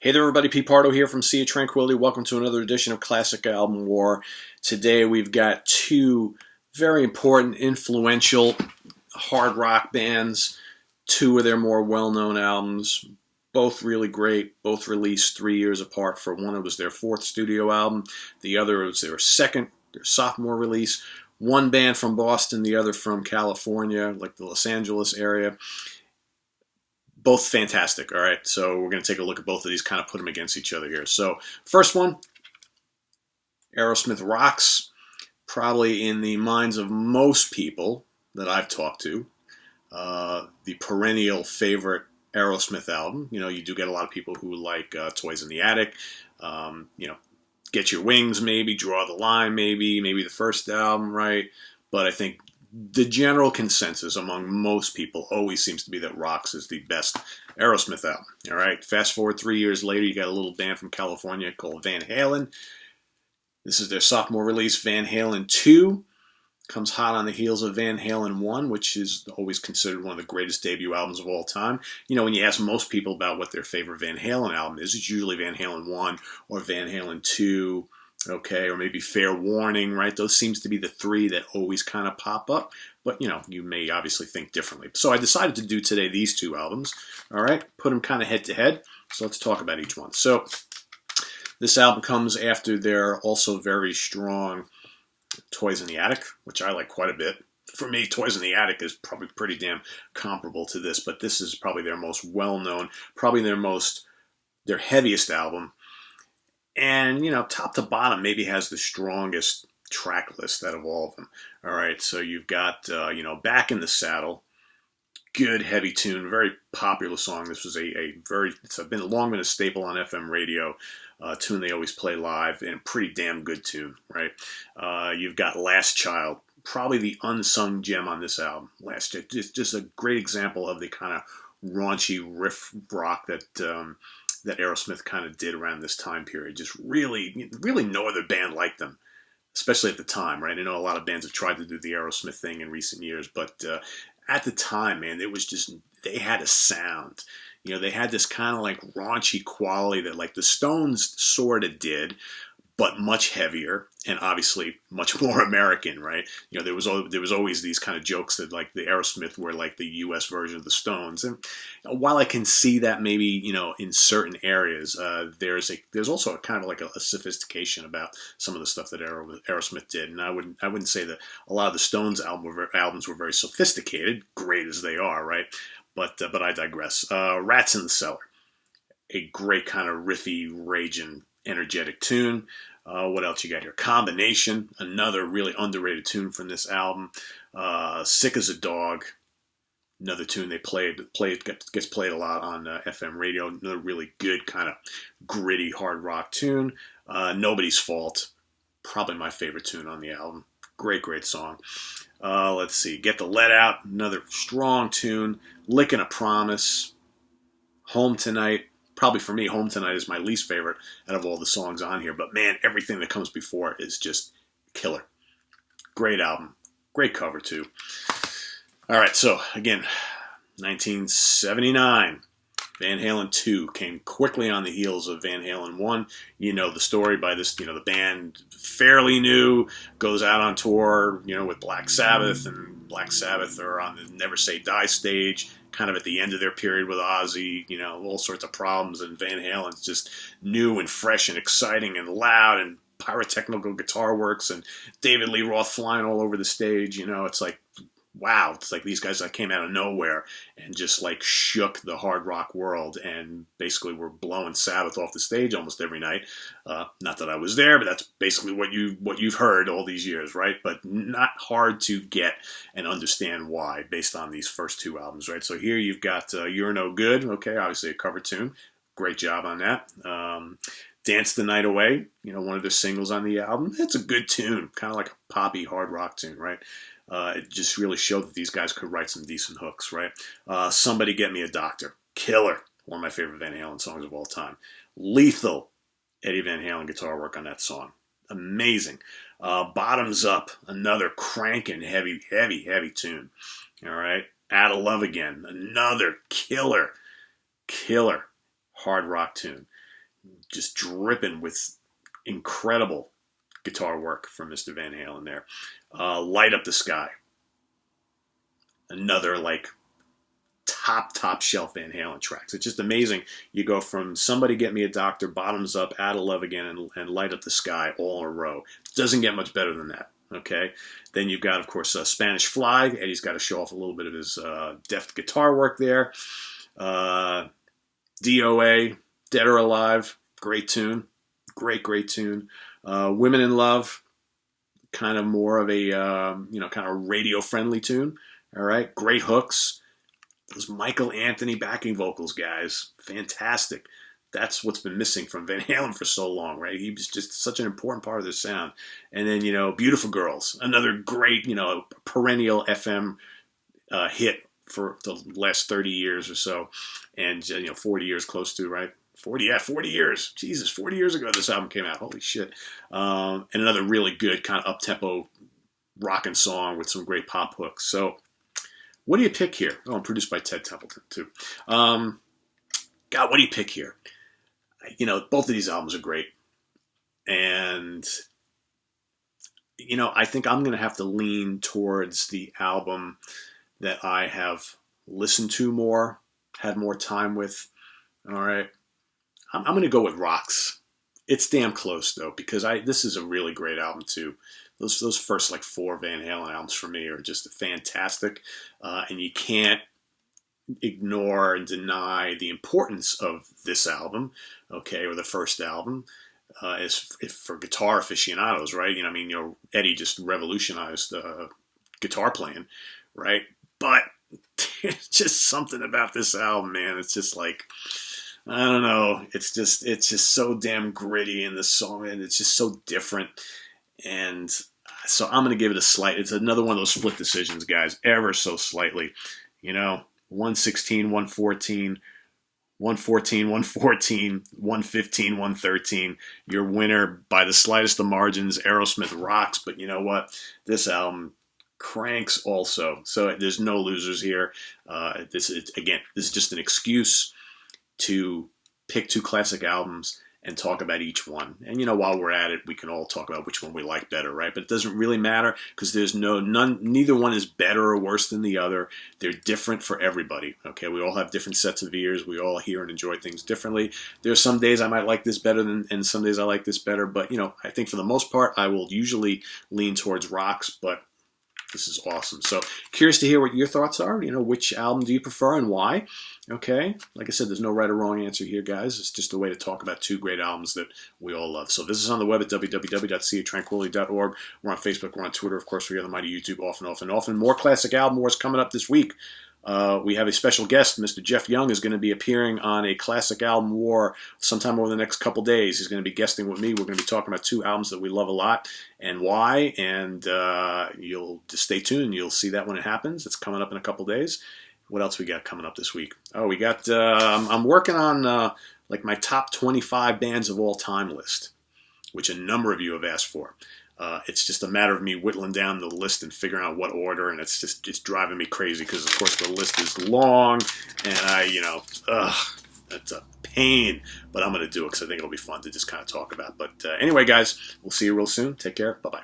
Hey there everybody, Pete Pardo here from Sea of Tranquility. Welcome to another edition of Classic Album War. Today we've got two very important, influential hard rock bands, two of their more well-known albums, both really great, both released 3 years apart. For one, it was their fourth studio album. The other was their sophomore release. One band from Boston, the other from California, like the Los Angeles area. Both fantastic, all right? So we're going to take a look at both of these, kind of put them against each other here. So first one, Aerosmith rocks, probably in the minds of most people that I've talked to, the perennial favorite Aerosmith album. You know, you do get a lot of people who like Toys in the Attic, Get Your Wings maybe, Draw the Line maybe the first album, right? But I think the general consensus among most people always seems to be that Rocks is the best Aerosmith album. All right, fast forward 3 years later, you got a little band from California called Van Halen. This is their sophomore release, Van Halen II. Comes hot on the heels of Van Halen I, which is always considered one of the greatest debut albums of all time. You know, when you ask most people about what their favorite Van Halen album is, it's usually Van Halen I or Van Halen II. Okay, or maybe Fair Warning, right? Those seems to be the three that always kind of pop up. But, you know, you may obviously think differently. So I decided to do today these two albums, all right? Put them kind of head to head. So let's talk about each one. So this album comes after their also very strong Toys in the Attic, which I like quite a bit. For me, Toys in the Attic is probably pretty damn comparable to this, but this is probably their most well-known, probably their heaviest album. And, you know, top to bottom, maybe has the strongest track list out of all of them. All right, so you've got, Back in the Saddle. Good, heavy tune, very popular song. This was it's long been a staple on FM radio. Tune they always play live, and a pretty damn good tune, right? You've got Last Child, probably the unsung gem on this album. Last Child, just a great example of the kind of raunchy riff rock that Aerosmith kind of did around this time period. Just really, really no other band like them, especially at the time, right? I know a lot of bands have tried to do the Aerosmith thing in recent years, but at the time, man, it was just, they had a sound. You know, they had this kind of like raunchy quality that like the Stones sort of did, but much heavier and obviously much more American, right? You know, there was always these kind of jokes that like the Aerosmith were like the U.S. version of the Stones. And while I can see that maybe, you know, in certain areas, there's also a kind of like a sophistication about some of the stuff that Aerosmith did. And I wouldn't say that a lot of the Stones albums were very sophisticated, great as they are, right? But I digress. Rats in the Cellar, a great kind of riffy, raging, energetic tune. What else you got here? Combination, another really underrated tune from this album. Sick as a Dog, another tune they gets played a lot on FM radio. Another really good kind of gritty hard rock tune. Nobody's Fault, probably my favorite tune on the album. Great song. Let's see. Get the Let Out, another strong tune. Lickin' a Promise. Home Tonight. Probably for me, Home Tonight is my least favorite out of all the songs on here. But man, everything that comes before is just killer. Great album. Great cover too. All right, so again, 1979. Van Halen II came quickly on the heels of Van Halen I. You know the story by this, you know, the band fairly new, goes out on tour, you know, with Black Sabbath, and Black Sabbath are on the Never Say Die stage, kind of at the end of their period with Ozzy, you know, all sorts of problems, and Van Halen's just new and fresh and exciting and loud, and pyrotechnical guitar works, and David Lee Roth flying all over the stage, you know, it's like, wow, it's like these guys that came out of nowhere and just like shook the hard rock world and basically were blowing Sabbath off the stage almost every night. Not that I was there, but that's basically what you've heard all these years, right? But not hard to get and understand why based on these first two albums, right? So here you've got You're No Good, okay, obviously a cover tune. Great job on that. Dance the Night Away, you know, one of their singles on the album. It's a good tune, kind of like a poppy hard rock tune, right? It just really showed that these guys could write some decent hooks, right? Somebody Get Me a Doctor. Killer. One of my favorite Van Halen songs of all time. Lethal. Eddie Van Halen guitar work on that song. Amazing. Bottoms Up. Another cranking, heavy tune. All right. Out of Love Again. Another killer hard rock tune. just dripping with incredible guitar work from Mr. Van Halen there. Light Up the Sky. Another like top shelf Van Halen tracks. It's just amazing. You go from Somebody Get Me a Doctor, Bottoms Up, Out of Love Again, and Light Up the Sky all in a row. Doesn't get much better than that. Okay. Then you've got, of course, Spanish Fly. Eddie's got to show off a little bit of his deft guitar work there. DOA, Dead or Alive, great tune. Great tune. Women in Love, kind of more of a, kind of radio-friendly tune. All right. Great hooks. Those Michael Anthony backing vocals, guys. Fantastic. That's what's been missing from Van Halen for so long, right? He was just such an important part of the sound. And then, Beautiful Girls, another great, perennial FM hit for the last 30 years or so. And, 40 years close to, right? 40 years. Jesus, 40 years ago this album came out. Holy shit. And another really good kind of up-tempo rockin' song with some great pop hooks. So what do you pick here? Oh, I'm produced by Ted Templeton, too. God, what do you pick here? Both of these albums are great. And, I think I'm going to have to lean towards the album that I have listened to more, had more time with. All right. I'm going to go with Rocks. It's damn close, though, because this is a really great album, too. Those first, 4 Van Halen albums for me are just fantastic. And you can't ignore and deny the importance of this album, okay, or the first album, if for guitar aficionados, right? Eddie just revolutionized guitar playing, right? But there's just something about this album, man. It's just I don't know. It's just so damn gritty in the song, and it's just so different. And so I'm going to give it a slight. It's another one of those split decisions, guys, ever so slightly. 116, 114, 114, 114, 115, 113. Your winner by the slightest of margins, Aerosmith rocks. But you know what? This album cranks also. So there's no losers here. This is just an excuse to pick 2 classic albums and talk about each one. And, while we're at it, we can all talk about which one we like better, right? But it doesn't really matter because there's neither one is better or worse than the other. They're different for everybody, okay? We all have different sets of ears. We all hear and enjoy things differently. There's some days I might like this better and some days I like this better. But, I think for the most part, I will usually lean towards Rocks, but this is awesome. So curious to hear what your thoughts are. Which album do you prefer and why? Okay. Like I said, there's no right or wrong answer here, guys. It's just a way to talk about 2 great albums that we all love. So visit us on the web at www.seatranquility.org. We're on Facebook. We're on Twitter. Of course, we're on the mighty YouTube off and off and off. And more classic album wars coming up this week. We have a special guest. Mr. Jeff Young is going to be appearing on a classic album war sometime over the next couple days. He's going to be guesting with me. We're going to be talking about 2 albums that we love a lot and why. And you'll just stay tuned. You'll see that when it happens. It's coming up in a couple days. What else we got coming up this week? Oh, we got, I'm working on my top 25 bands of all time list, which a number of you have asked for. It's just a matter of me whittling down the list and figuring out what order, and it's driving me crazy because, of course, the list is long, and that's a pain, but I'm going to do it because I think it'll be fun to just kind of talk about. But anyway, guys, we'll see you real soon. Take care. Bye-bye.